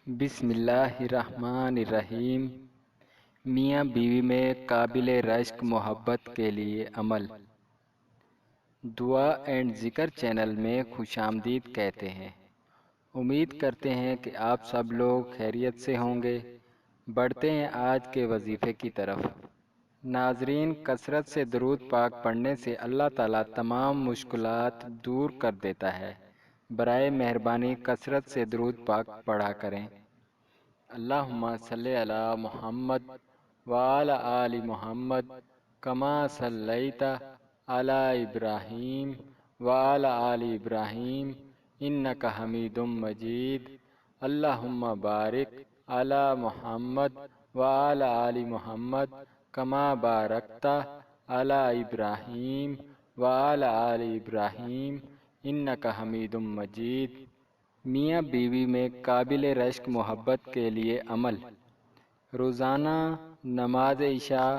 بسم اللہ الرحمن الرحیم۔ میاں بیوی میں قابل رشک محبت کے لیے عمل۔ دعا اینڈ ذکر چینل میں خوش آمدید کہتے ہیں۔ امید کرتے ہیں کہ آپ سب لوگ خیریت سے ہوں گے۔ بڑھتے ہیں آج کے وظیفے کی طرف۔ ناظرین، کثرت سے درود پاک پڑھنے سے اللہ تعالیٰ تمام مشکلات دور کر دیتا ہے۔ برائے مہربانی کثرت سے درود پاک پڑھا کریں۔ اللہم صلی علی محمد وعلی آل محمد کما صلیت علی ابراہیم وعلی آل ابراہیم انک حمید مجید۔ اللہم بارک علی محمد وعلی آل محمد کما بارکت علی ابراہیم وعلی آل ابراہیم انک حمید مجید۔ میاں بیوی میں قابل رشک محبت کے لیے عمل۔ روزانہ نماز عشاء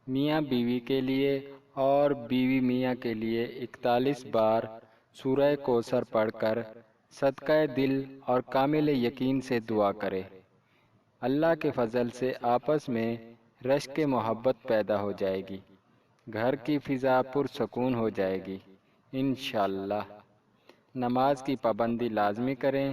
میاں بیوی کے لیے اور بیوی میاں کے لیے 41 بار سورہ کوثر پڑھ کر صدقہ دل اور کامل یقین سے دعا کرے۔ اللہ کے فضل سے آپس میں رشک محبت پیدا ہو جائے گی، گھر کی فضا پرسکون ہو جائے گی انشاءاللہ۔ نماز کی پابندی لازمی کریں۔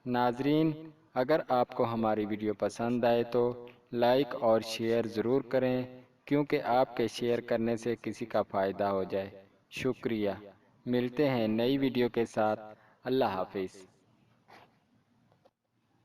ناظرین، اگر آپ کو ہماری ویڈیو پسند آئے تو لائک اور شیئر ضرور کریں، کیونکہ آپ کے شیئر کرنے سے کسی کا فائدہ ہو جائے۔ شکریہ۔ ملتے ہیں نئی ویڈیو کے ساتھ۔ اللہ حافظ۔